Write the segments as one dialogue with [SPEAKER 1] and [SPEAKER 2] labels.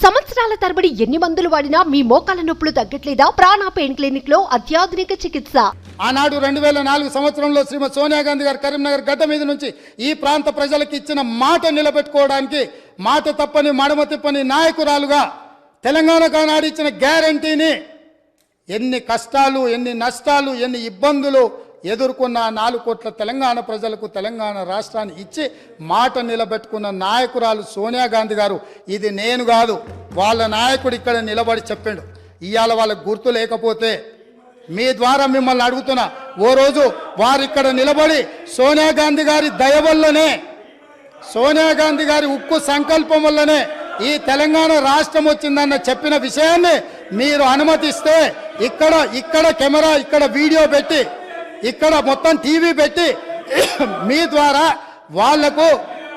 [SPEAKER 1] సంవత్సరాల తరబడి ఎన్ని మందులు వాడినా మీ మోకాల నొప్పులు తగ్గట్లేదా? ప్రాణ పెయిన్ క్లినిక్ లో అత్యాధునిక చికిత్స.
[SPEAKER 2] ఆనాడు 2004 సంవత్సరంలో శ్రీమతి సోనియా గాంధీ గారు కరీంనగర్ గడ్డ మీద నుంచి ఈ ప్రాంత ప్రజలకు ఇచ్చిన మాట నిలబెట్టుకోవడానికి మాట తప్పని మడమ తిప్పని నాయకురాలుగా తెలంగాణకు ఆనాడు ఇచ్చిన గ్యారంటీని ఎన్ని కష్టాలు, ఎన్ని నష్టాలు, ఎన్ని ఇబ్బందులు ఎదుర్కొన్న 4 కోట్ల తెలంగాణ ప్రజలకు తెలంగాణ రాష్ట్రాన్ని ఇచ్చి మాట నిలబెట్టుకున్న నాయకురాలు సోనియా గాంధీ గారు. ఇది నేను కాదు, వాళ్ళ నాయకుడు ఇక్కడ నిలబడి చెప్పిండు. ఇవాళ వాళ్ళకు గుర్తు లేకపోతే మీ ద్వారా మిమ్మల్ని అడుగుతున్నా, ఓ రోజు వారు ఇక్కడ నిలబడి సోనియా గాంధీ గారి దయ వల్లనే, సోనియా గాంధీ గారి ఉక్కు సంకల్పం వల్లనే ఈ తెలంగాణ రాష్ట్రం వచ్చిందన్న చెప్పిన విషయాన్ని మీరు అనుమతిస్తే ఇక్కడ కెమెరా, ఇక్కడ వీడియో పెట్టి, ఇక్కడ మొత్తం టీవీ పెట్టి మీ ద్వారా వాళ్లకు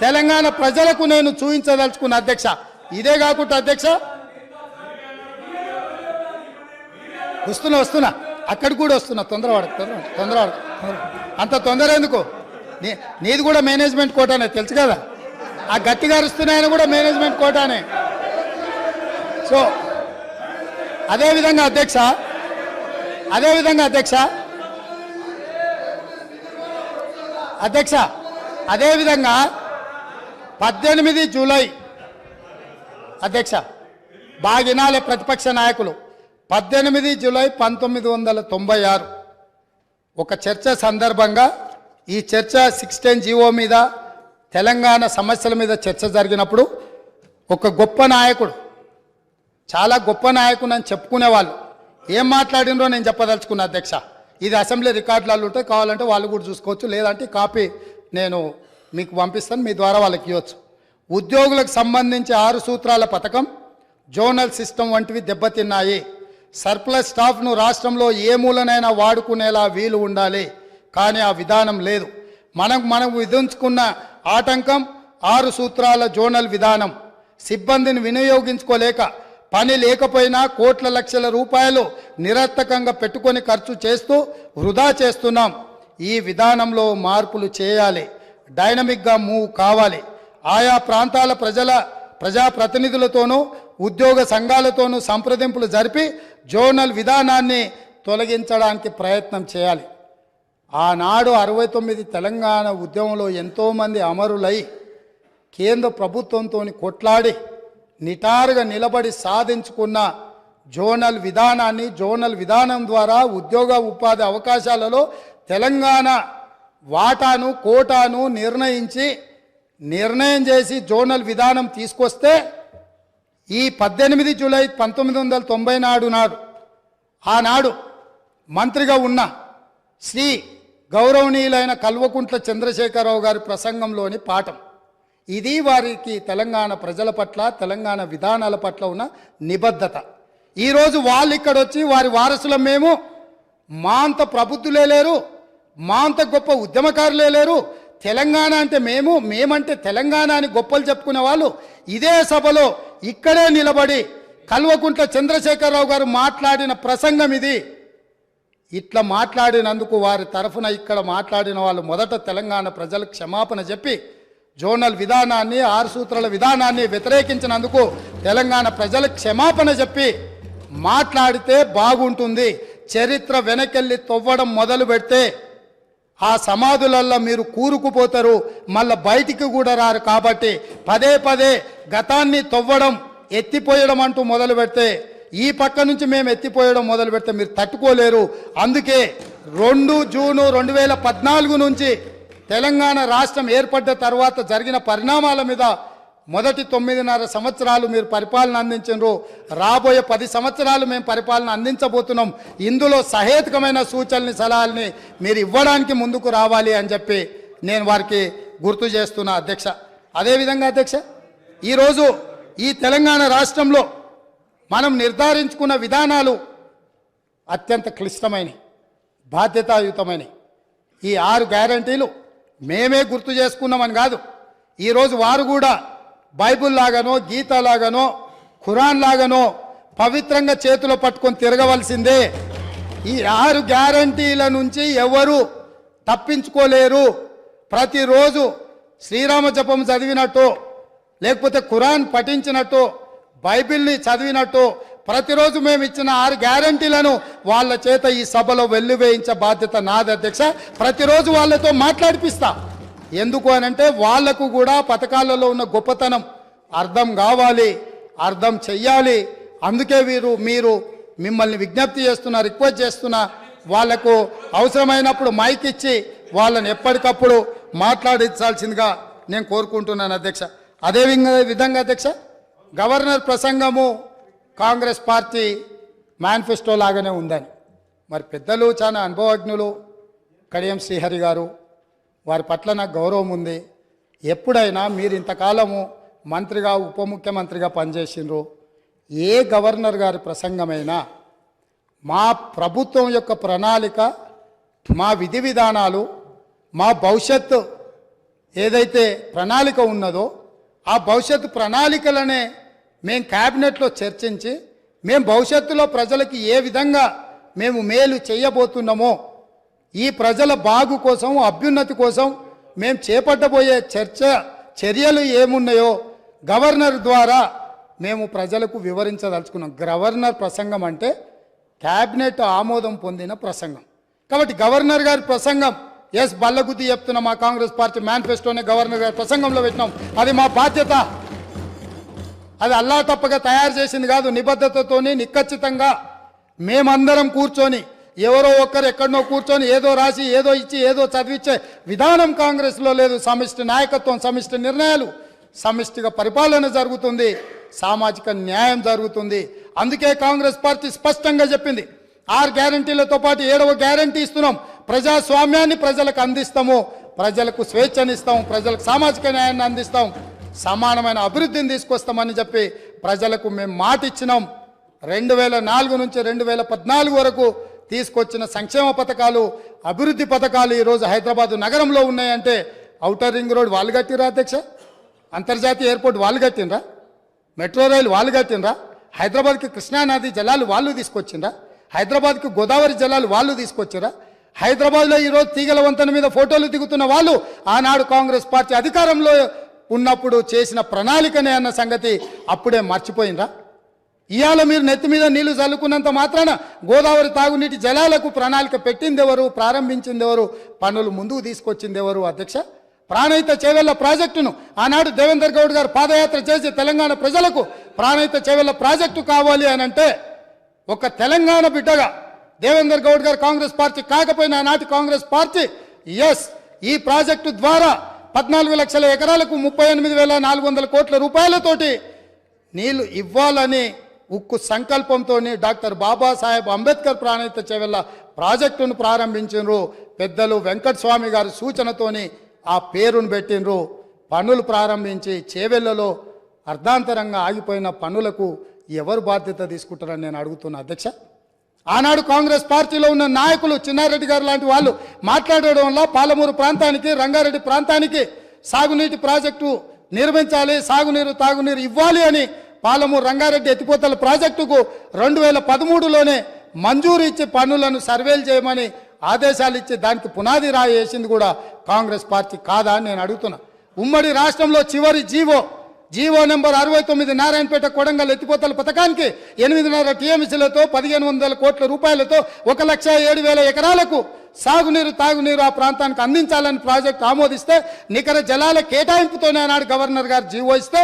[SPEAKER 2] తెలంగాణ ప్రజలకు నేను చూపించదలుచుకున్న అధ్యక్ష. ఇదే కాకుండా అధ్యక్ష వస్తున్నా అక్కడికి కూడా వస్తున్నా. తొందరవాడు అంత తొందర ఎందుకు? నీది కూడా మేనేజ్మెంట్ కోటానే తెలుసు కదా. ఆ గట్టిగా అరుస్తున్నాయని కూడా మేనేజ్మెంట్ కోటానే. సో అదేవిధంగా అధ్యక్ష అదేవిధంగా 18 జూలై అధ్యక్ష బాగినాలే ప్రతిపక్ష నాయకులు 18 జూలై 1996 ఒక చర్చ సందర్భంగా, ఈ చర్చ 610 జీవో మీద, తెలంగాణ సమస్యల మీద చర్చ జరిగినప్పుడు ఒక గొప్ప నాయకుడు, చాలా గొప్ప నాయకుడు అని చెప్పుకునేవాళ్ళు ఏం మాట్లాడినరో నేను చెప్పదలుచుకున్నా అధ్యక్ష. ఇది అసెంబ్లీ రికార్డులలో ఉంటాయి, కావాలంటే వాళ్ళు కూడా చూసుకోవచ్చు, లేదంటే కాపీ నేను మీకు పంపిస్తాను, మీ ద్వారా వాళ్ళకి ఇవ్వచ్చు. ఉద్యోగులకు సంబంధించి 6 సూత్రాల పథకం, జోనల్ సిస్టమ్ వంటివి దెబ్బతిన్నాయి. సర్ప్లస్ స్టాఫ్ను రాష్ట్రంలో ఏ మూలనైనా వాడుకునేలా వీలు ఉండాలి, కానీ ఆ విధానం లేదు. మనం విధించుకున్న ఆటంకం 6 సూత్రాల జోనల్ విధానం. సిబ్బందిని వినియోగించుకోలేక, పని లేకపోయినా కోట్ల లక్షల రూపాయలు నిరర్థకంగా పెట్టుకొని ఖర్చు చేస్తూ వృధా చేస్తున్నాం. ఈ విధానంలో మార్పులు చేయాలి, డైనమిక్గా మూవ్ కావాలి. ఆయా ప్రాంతాల ప్రజాప్రతినిధులతోనూ ఉద్యోగ సంఘాలతోనూ సంప్రదింపులు జరిపి జోనల్ విధానాన్ని తొలగించడానికి ప్రయత్నం చేయాలి. ఆనాడు 69 తెలంగాణ ఉద్యమంలో ఎంతోమంది అమరులై కేంద్ర ప్రభుత్వంతో కొట్లాడి నిటారుగా నిలబడి సాధించుకున్న జోనల్ విధానాన్ని, జోనల్ విధానం ద్వారా ఉద్యోగ ఉపాధి అవకాశాలలో తెలంగాణ వాటాను, కోటాను నిర్ణయం చేసి జోనల్ విధానం తీసుకొస్తే ఈ 18 జూలై 1990 నాడు ఆనాడు మంత్రిగా ఉన్న శ్రీ గౌరవనీయులైన కల్వకుంట్ల చంద్రశేఖరరావు గారి ప్రసంగంలోని పాఠం ఇది. వారికి తెలంగాణ ప్రజల పట్ల, తెలంగాణ విధానాల పట్ల ఉన్న నిబద్ధత. ఈరోజు వాళ్ళు ఇక్కడ వచ్చి వారి వారసులం మేము, మా అంత ప్రబుద్ధులే లేరు, మా అంత గొప్ప ఉద్యమకారులే లేరు, తెలంగాణ అంటే మేమంటే తెలంగాణ అని గొప్పలు చెప్పుకునే వాళ్ళు ఇదే సభలో ఇక్కడే నిలబడి కల్వకుంట్ల చంద్రశేఖరరావు గారు మాట్లాడిన ప్రసంగం ఇది. ఇట్లా మాట్లాడినందుకు వారి తరఫున ఇక్కడ మాట్లాడిన వాళ్ళు మొదట తెలంగాణ ప్రజలకు క్షమాపణ చెప్పి జోనల్ విధానాన్ని, 6 సూత్రాల విధానాన్ని వ్యతిరేకించినందుకు తెలంగాణ ప్రజలకు క్షమాపణ చెప్పి మాట్లాడితే బాగుంటుంది. చరిత్ర వెనకెళ్ళి తవ్వడం మొదలు పెడితే ఆ సమాధులల్లో మీరు కూరుకుపోతారు, మళ్ళీ బయటికి కూడా రారు. కాబట్టి పదే గతాన్ని తవ్వడం, ఎత్తిపోయడం అంటూ మొదలు పెడితే, ఈ పక్క నుంచి మేము ఎత్తిపోయడం మొదలు పెడితే మీరు తట్టుకోలేరు. అందుకే 2 జూను 2014 నుంచి తెలంగాణ రాష్ట్రం ఏర్పడ్డ తర్వాత జరిగిన పరిణామాల మీద మొదటి 9.5 సంవత్సరాలు మీరు పరిపాలన అందించారు. రాబోయే 10 సంవత్సరాలు మేము పరిపాలన అందించబోతున్నాం. ఇందులో సహేతుకమైన సూచనల్ని, సలహాలని మీరు ఇవ్వడానికి ముందుకు రావాలి అని చెప్పి నేను వారికి గుర్తు చేస్తున్నా అధ్యక్ష. అదేవిధంగా అధ్యక్ష, ఈరోజు ఈ తెలంగాణ రాష్ట్రంలో మనం నిర్ధారించుకున్న విధానాలు అత్యంత క్లిష్టమైనవి, బాధ్యతాయుతమైనవి. ఈ 6 గ్యారంటీలు మేమే గుర్తు చేసుకున్నామని కాదు, ఈరోజు వారు కూడా బైబుల్ లాగానో, గీత లాగానో, ఖురాన్ లాగానో పవిత్రంగా చేతిలో పట్టుకొని తిరగవలసిందే. ఈ 6 గ్యారంటీల నుంచి ఎవరు తప్పించుకోలేరు. ప్రతిరోజు శ్రీరామ జపం చదివినట్టు, లేకపోతే ఖురాన్ పఠించినట్టు, బైబిల్ని చదివినట్టు ప్రతిరోజు మేము ఇచ్చిన 6 గ్యారంటీలను వాళ్ళ చేత ఈ సభలో వెల్లువేయించే బాధ్యత నాది అధ్యక్ష. ప్రతిరోజు వాళ్ళతో మాట్లాడిపిస్తా. ఎందుకు అనంటే వాళ్లకు కూడా పథకాలలో ఉన్న గొప్పతనం అర్థం కావాలి, అర్థం చెయ్యాలి. అందుకే మీరు మిమ్మల్ని విజ్ఞప్తి చేస్తున్నా, రిక్వెస్ట్ చేస్తున్నా, వాళ్లకు అవసరమైనప్పుడు మైక్ ఇచ్చి వాళ్ళని ఎప్పటికప్పుడు మాట్లాడించాల్సిందిగా నేను కోరుకుంటున్నాను అధ్యక్ష. అదే విధంగా అధ్యక్ష, గవర్నర్ ప్రసంగము కాంగ్రెస్ పార్టీ మేనిఫెస్టో లాగానే ఉందని మరి పెద్దలు చాలా అనుభవజ్ఞులు కడియం శ్రీహరి గారు, వారి పట్ల నాకు గౌరవం ఉంది. ఎప్పుడైనా మీరు ఇంతకాలము మంత్రిగా ఉప ముఖ్యమంత్రిగా పనిచేసిండ్రు, ఏ గవర్నర్ గారి ప్రసంగమైనా మా ప్రభుత్వం యొక్క ప్రణాళిక, మా విధి విధానాలు, మా భవిష్యత్తు ఏదైతే ప్రణాళిక ఉన్నదో ఆ భవిష్యత్తు ప్రణాళికలనే మేము క్యాబినెట్లో చర్చించి మేము భవిష్యత్తులో ప్రజలకి ఏ విధంగా మేము మేలు చేయబోతున్నామో, ఈ ప్రజల బాగు కోసం, అభ్యున్నతి కోసం మేము చేపట్టబోయే చర్యలు ఏమున్నాయో గవర్నర్ ద్వారా మేము ప్రజలకు వివరించదలుచుకున్నాం. గవర్నర్ ప్రసంగం అంటే క్యాబినెట్ ఆమోదం పొందిన ప్రసంగం. కాబట్టి గవర్నర్ గారి ప్రసంగం బల్లగుద్ది చెప్తున్న మా కాంగ్రెస్ పార్టీ మేనిఫెస్టోనే గవర్నర్ గారి ప్రసంగంలో పెట్టినాం. అది మా బాధ్యత. అది అల్లా తప్పగా తయారు చేసింది కాదు. నిబద్ధతతోని నిక్కచ్చితంగా మేమందరం కూర్చొని, ఎవరో ఒక్కరు ఎక్కడనో కూర్చొని ఏదో రాసి ఏదో ఇచ్చి ఏదో చదివించే విధానం కాంగ్రెస్లో లేదు. సమిష్టి నాయకత్వం, సమిష్టి నిర్ణయాలు, సమిష్టిగా పరిపాలన జరుగుతుంది, సామాజిక న్యాయం జరుగుతుంది. అందుకే కాంగ్రెస్ పార్టీ స్పష్టంగా చెప్పింది, 6 గ్యారంటీలతో పాటు 7వ గ్యారంటీ ఇస్తున్నాం. ప్రజాస్వామ్యాన్ని ప్రజలకు అందిస్తాము, ప్రజలకు స్వేచ్ఛనిస్తాం, ప్రజలకు సామాజిక న్యాయాన్ని అందిస్తాం, సమానమైన అభివృద్ధిని తీసుకొస్తామని చెప్పి ప్రజలకు మేము మాట ఇచ్చినాం. 2004 నుంచి 2014 వరకు తీసుకొచ్చిన సంక్షేమ పథకాలు, అభివృద్ధి పథకాలు ఈరోజు హైదరాబాద్ నగరంలో ఉన్నాయంటే ఔటర్ రింగ్ రోడ్ వాళ్ళు కట్టినరా అధ్యక్ష? అంతర్జాతీయ ఎయిర్పోర్ట్ వాళ్ళు కట్టినరా? మెట్రో రైలు వాళ్ళు కట్టినరా? హైదరాబాద్కి కృష్ణానది జలాలు వాళ్ళు తీసుకొచ్చిండ్రా? హైదరాబాద్కి గోదావరి జలాలు వాళ్ళు తీసుకొచ్చిరా? హైదరాబాద్లో ఈరోజు తీగల వంతెన మీద ఫోటోలు దిగుతున్న వాళ్ళు ఆనాడు కాంగ్రెస్ పార్టీ అధికారంలో ఉన్నప్పుడు చేసిన ప్రణాళికనే అన్న సంగతి అప్పుడే మర్చిపోయిందా? ఇవాళ మీరు నెత్తి మీద నీళ్లు చల్లుకున్నంత మాత్రాన గోదావరి తాగునీటి జలాలకు ప్రణాళిక పెట్టింది ఎవరు, ప్రారంభించింది ఎవరు, పనులు ముందుకు తీసుకొచ్చింది ఎవరు అధ్యక్ష? ప్రాణహిత చేవెళ్ల ప్రాజెక్టును ఆనాడు దేవేందర్ గౌడ్ గారు పాదయాత్ర చేసి తెలంగాణ ప్రజలకు ప్రాణహిత చేవెళ్ల ప్రాజెక్టు కావాలి అని అంటే ఒక తెలంగాణ బిడ్డగా దేవేందర్ గౌడ్ గారు కాంగ్రెస్ పార్టీ కాకపోయినా ఆనాటి కాంగ్రెస్ పార్టీ ఈ ప్రాజెక్టు ద్వారా 14 లక్షల ఎకరాలకు 38,400 కోట్ల రూపాయలతోటి నీళ్లు ఇవ్వాలని ఉక్కు సంకల్పంతో డాక్టర్ బాబాసాహెబ్ అంబేద్కర్ ప్రాణహిత చేవెళ్ల ప్రాజెక్టును ప్రారంభించారు. పెద్దలు వెంకటస్వామి గారి సూచనతోని ఆ పేరును పెట్టినరు. పనులు ప్రారంభించి చేవెళ్లలో అర్ధాంతరంగా ఆగిపోయిన పనులకు ఎవరు బాధ్యత తీసుకుంటారని నేను అడుగుతున్నా అధ్యక్ష. ఆనాడు కాంగ్రెస్ పార్టీలో ఉన్న నాయకులు చిన్నారెడ్డి గారు లాంటి వాళ్ళు మాట్లాడడం వల్ల పాలమూరు ప్రాంతానికి, రంగారెడ్డి ప్రాంతానికి సాగునీటి ప్రాజెక్టు నిర్మించాలి, సాగునీరు తాగునీరు ఇవ్వాలి అని పాలమూరు రంగారెడ్డి ఎత్తిపోతల ప్రాజెక్టుకు 2013లోనే మంజూరు ఇచ్చి పనులను సర్వేలు చేయమని ఆదేశాలు ఇచ్చి దానికి పునాది రాయి వేసింది కూడా కాంగ్రెస్ పార్టీ కాదా అని నేను అడుగుతున్నా. ఉమ్మడి రాష్ట్రంలో చివరి జీవో నెంబర్ 69 నారాయణపేట కొడంగల్ ఎత్తిపోతల పథకానికి 8.5 టీఎంసీలతో 1,500 కోట్ల రూపాయలతో 1,07,000 ఎకరాలకు సాగునీరు తాగునీరు ఆ ప్రాంతానికి అందించాలని ప్రాజెక్టు ఆమోదిస్తే నికర జలాల కేటాయింపుతోనే ఆనాడు గవర్నర్ గారు జీవో ఇస్తే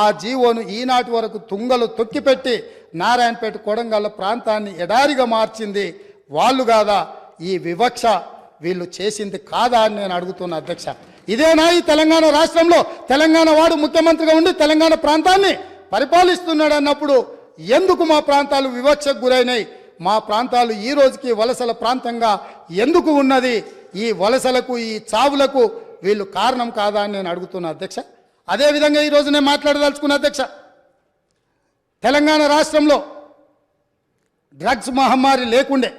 [SPEAKER 2] ఆ జీవోను ఈనాటి వరకు తుంగలు తొక్కిపెట్టి నారాయణపేట కొడంగల్ ప్రాంతాన్ని ఎడారిగా మార్చింది వాళ్ళు కాదా? ఈ వివక్ష వీళ్ళు చేసింది కాదా అని నేను అడుగుతున్నా అధ్యక్ష. ఇదేనా ఈ తెలంగాణ రాష్ట్రంలో తెలంగాణ వాడు ముఖ్యమంత్రిగా ఉండి తెలంగాణ ప్రాంతాన్ని పరిపాలిస్తున్నాడు అన్నప్పుడు ఎందుకు మా ప్రాంతాలు వివక్షకు గురైనాయి? మా ప్రాంతాలు ఈ రోజుకి వలసల ప్రాంతంగా ఎందుకు ఉన్నది? ఈ వలసలకు, ఈ చావులకు వీళ్ళు కారణం కాదా అని నేను అడుగుతున్నా అధ్యక్ష. అదేవిధంగా ఈరోజు నేను మాట్లాడదలుచుకున్న అధ్యక్ష, తెలంగాణ రాష్ట్రంలో డ్రగ్స్ మహమ్మారి లేకుండే,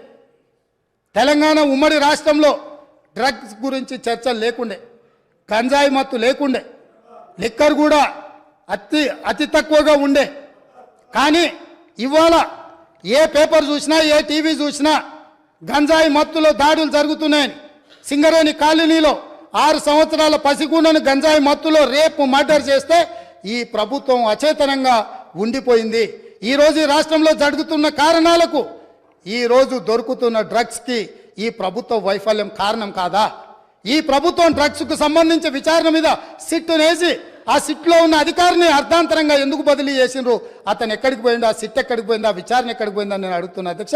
[SPEAKER 2] తెలంగాణ ఉమ్మడి రాష్ట్రంలో డ్రగ్స్ గురించి చర్చలు లేకుండే, గంజాయి మత్తు లేకుండే, లిక్కర్ కూడా అతి తక్కువగా ఉండే. కానీ ఇవాళ ఏ పేపర్ చూసినా, ఏ టీవీ చూసినా గంజాయి మత్తులో దాడులు జరుగుతున్నాయని, సింగరేణి కాలనీలో 6 సంవత్సరాల పసికూనను గంజాయి మత్తులో రేపు మర్డర్ చేస్తే ఈ ప్రభుత్వం అచేతనంగా ఉండిపోయింది. ఈరోజు ఈ రాష్ట్రంలో జరుగుతున్న కారణాలకు ఈరోజు దొరుకుతున్న డ్రగ్స్కి ఈ ప్రభుత్వ వైఫల్యం కారణం కాదా? ఈ ప్రభుత్వం డ్రగ్స్కు సంబంధించి విచారణ మీద సిట్ వేసి ఆ సిట్లో ఉన్న అధికారిని అర్ధాంతరంగా ఎందుకు బదిలీ చేసిండ్రు? అతను ఎక్కడికి పోయిండు? ఆ సిట్ ఎక్కడికి పోయింది? ఆ విచారణ ఎక్కడికి పోయిందని నేను అడుగుతున్నా అధ్యక్ష.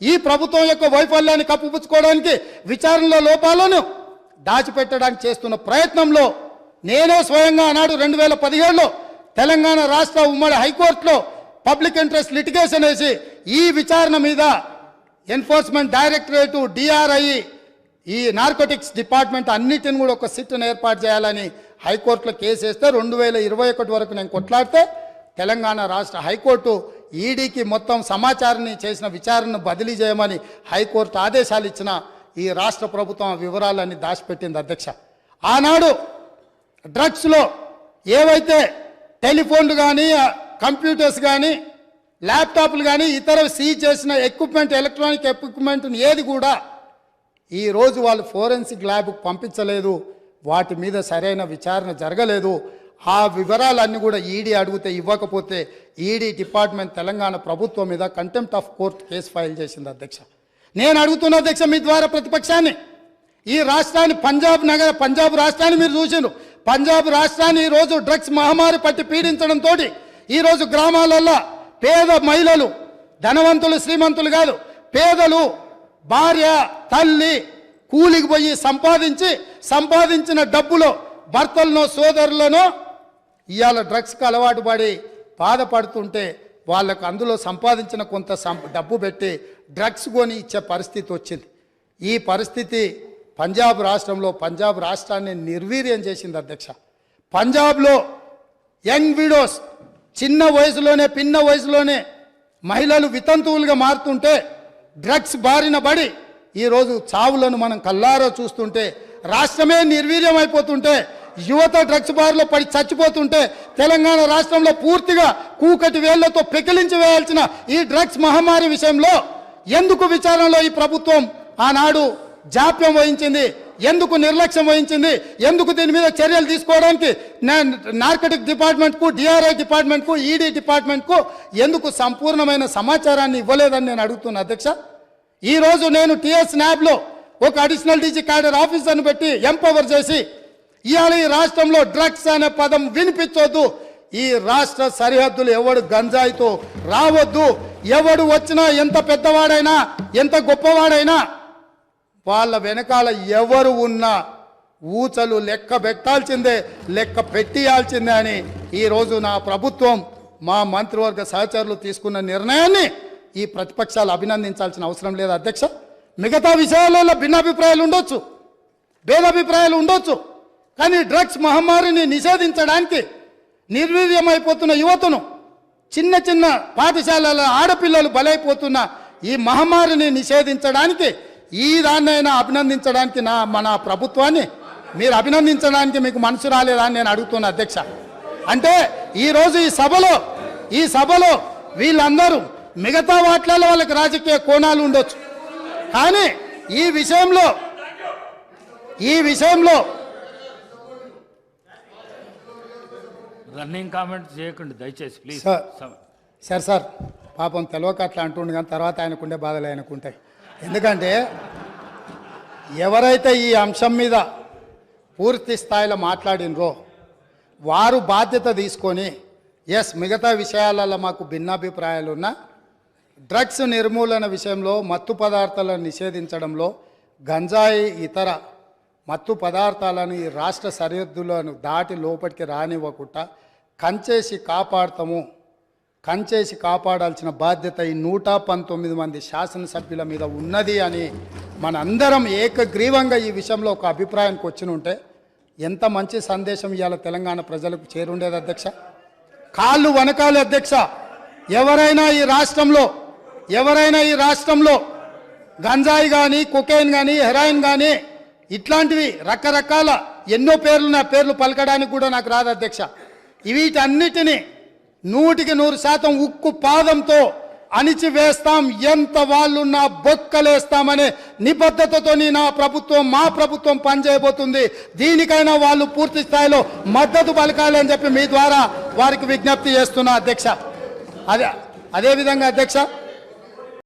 [SPEAKER 2] ఈ ప్రభుత్వం యొక్క వైఫల్యాన్ని కప్పిపుచ్చుకోవడానికి విచారణలో లోపాలను దాచిపెట్టడానికి చేస్తున్న ప్రయత్నంలో నేనే స్వయంగా ఆనాడు 2017లో తెలంగాణ రాష్ట్ర ఉమ్మడి హైకోర్టులో పబ్లిక్ ఇంట్రెస్ట్ లిటిగేషన్ వేసి ఈ విచారణ మీద ఎన్ఫోర్స్మెంట్ డైరెక్టరేటు, డిఆర్ఐ, ఈ నార్కోటిక్స్ డిపార్ట్మెంట్ అన్నిటిని కూడా ఒక సిట్ను ఏర్పాటు చేయాలని హైకోర్టులో కేసు వేస్తే 2021 వరకు నేను కొట్లాడితే తెలంగాణ రాష్ట్ర హైకోర్టు ఈడీకి మొత్తం సమాచారాన్ని చేసిన విచారణను బదిలీ చేయమని హైకోర్టు ఆదేశాలు ఇచ్చిన ఈ రాష్ట్ర ప్రభుత్వం ఆ వివరాలన్నీ దాచిపెట్టింది అధ్యక్ష. ఆనాడు డ్రగ్స్లో ఏవైతే టెలిఫోన్లు కానీ, కంప్యూటర్స్ కానీ, ల్యాప్టాప్లు కానీ ఇతర సీజ్ చేసిన ఎక్విప్మెంట్, ఎలక్ట్రానిక్ ఎక్విప్మెంట్ని ఏది కూడా ఈరోజు వాళ్ళు ఫోరెన్సిక్ ల్యాబ్కు పంపించలేదు. వాటి మీద సరైన విచారణ జరగలేదు. ఆ వివరాలన్నీ కూడా ఈడీ అడిగితే ఇవ్వకపోతే ఈడీ డిపార్ట్మెంట్ తెలంగాణ ప్రభుత్వం మీద contempt of court case file చేసింది అధ్యక్ష. నేను అడుగుతున్న అధ్యక్ష మీ ద్వారా ప్రతిపక్షాన్ని, ఈ రాష్ట్రాన్ని పంజాబ్ రాష్ట్రాన్ని మీరు చూసిండ్రు. పంజాబ్ రాష్ట్రాన్ని ఈరోజు డ్రగ్స్ మహమ్మారి పట్టి పీడించడంతో ఈరోజు గ్రామాలల్లో పేద మహిళలు, ధనవంతులు శ్రీమంతులు కాదు, పేదలు భార్య తల్లి కూలికి పోయి సంపాదించిన డబ్బులో భర్తలను సోదరులను ఇవాళ డ్రగ్స్కి అలవాటు పడి బాధపడుతుంటే వాళ్ళకు అందులో సంపాదించిన కొంత డబ్బు పెట్టి డ్రగ్స్ కొని ఇచ్చే పరిస్థితి వచ్చింది. ఈ పరిస్థితి పంజాబ్ రాష్ట్రాన్ని నిర్వీర్యం చేసింది అధ్యక్ష. పంజాబ్లో యంగ్ విడోస్ చిన్న వయసులోనే మహిళలు వితంతువులుగా మారుతుంటే డ్రగ్స్ బారిన పడి ఈరోజు చావులను మనం కల్లారో చూస్తుంటే, రాష్ట్రమే నిర్వీర్యం అయిపోతుంటే, యువత డ్రగ్స్ బారిలో పడి చచ్చిపోతుంటే, తెలంగాణ రాష్ట్రంలో పూర్తిగా కూకటి వేళ్లతో పెకిలించి వేయాల్సిన ఈ డ్రగ్స్ మహమ్మారి విషయంలో ఎందుకు విచారణలో ఈ ప్రభుత్వం ఆనాడు జాప్యం వహించింది? ఎందుకు నిర్లక్ష్యం వహించింది? ఎందుకు దీని మీద చర్యలు తీసుకోవడానికి నార్కటిక్ డిపార్ట్మెంట్కు, డిఆర్ఐ డిపార్ట్మెంట్కు, ఈడీ డిపార్ట్మెంట్కు ఎందుకు సంపూర్ణమైన సమాచారాన్ని ఇవ్వలేదని నేను అడుగుతున్నా అధ్యక్ష. ఈరోజు నేను టీఎస్ న్యాబ్లో ఒక అడిషనల్ డీజీ క్యాడర్ ఆఫీసర్ను పెట్టి ఎంపవర్ చేసి ఇవాళ ఈ రాష్ట్రంలో డ్రగ్స్ అనే పదం వినిపించొద్దు, ఈ రాష్ట్ర సరిహద్దులు ఎవడు గంజాయితో రావద్దు, ఎవడు వచ్చినా ఎంత పెద్దవాడైనా ఎంత గొప్పవాడైనా వాళ్ళ వెనకాల ఎవరు ఉన్నా ఊచలు లెక్క పెట్టాల్సిందే, లెక్క పెట్టియాల్సిందే అని ఈరోజు నా ప్రభుత్వం, మా మంత్రివర్గ సహచరులు తీసుకున్న నిర్ణయాన్ని ఈ ప్రతిపక్షాలు అభినందించాల్సిన అవసరం లేదు అధ్యక్ష. మిగతా విషయాలలో భిన్నాభిప్రాయాలు ఉండొచ్చు, భేదాభిప్రాయాలు ఉండొచ్చు, కానీ డ్రగ్స్ మహమ్మారిని నిషేధించడానికి నిర్వీర్యమైపోతున్న యువతను, చిన్న పాఠశాలల ఆడపిల్లలు బలైపోతున్న ఈ మహమ్మారిని నిషేధించడానికి ఈ దాన్నైనా అభినందించడానికి మన ప్రభుత్వాన్ని మీరు అభినందించడానికి మీకు మనసు రాలేదా అని నేను అడుగుతున్నా అధ్యక్ష. అంటే ఈరోజు ఈ సభలో వీళ్ళందరూ మిగతా వాటిలలో వాళ్ళకి రాజకీయ కోణాలు ఉండొచ్చు, కానీ ఈ విషయంలో
[SPEAKER 3] రన్నింగ్ కామెంట్ చేయకండి దయచేసి ప్లీజ్.
[SPEAKER 2] సార్ పాపం తెలియక అట్లా అంటుండే, కానీ తర్వాత ఆయనకుండే బాధలు ఆయనకుంటాయి. ఎందుకంటే ఎవరైతే ఈ అంశం మీద పూర్తి స్థాయిలో మాట్లాడినరో వారు బాధ్యత తీసుకొని మిగతా విషయాలలో మాకు భిన్నాభిప్రాయాలు ఉన్నా డ్రగ్స్ నిర్మూలన విషయంలో, మత్తు పదార్థాలను నిషేధించడంలో, గంజాయి ఇతర మత్తు పదార్థాలను ఈ రాష్ట్ర సరిహద్దులను దాటి లోపలికి రానివ్వకుండా కంచేసి కాపాడాల్సిన బాధ్యత ఈ 119 మంది శాసనసభ్యుల మీద ఉన్నది అని మనందరం ఏకగ్రీవంగా ఈ విషయంలో ఒక అభిప్రాయానికి వచ్చినుంటే ఎంత మంచి సందేశం ఇవాళ తెలంగాణ ప్రజలకు చేరుండేది అధ్యక్ష. కాళ్ళు వనకాలి అధ్యక్ష. ఎవరైనా ఈ రాష్ట్రంలో గంజాయి కానీ, కొకైన్ కానీ, హెరాయిన్ కానీ ఇట్లాంటివి రకరకాల ఎన్నో పేర్లు పలకడానికి కూడా నాకు రాదు అధ్యక్ష. వీటన్నిటినీ 100% ఉక్కు పాదంతో అణిచివేస్తాం, ఎంత వాళ్ళున్నా బొక్కలేస్తామనే నిబద్ధతతో మా ప్రభుత్వం పనిచేయబోతుంది. దీనికైనా వాళ్ళు పూర్తి స్థాయిలో మద్దతు పలకాలి అని చెప్పి మీ ద్వారా వారికి విజ్ఞప్తి చేస్తున్నా అధ్యక్ష. అదే అదేవిధంగా అధ్యక్ష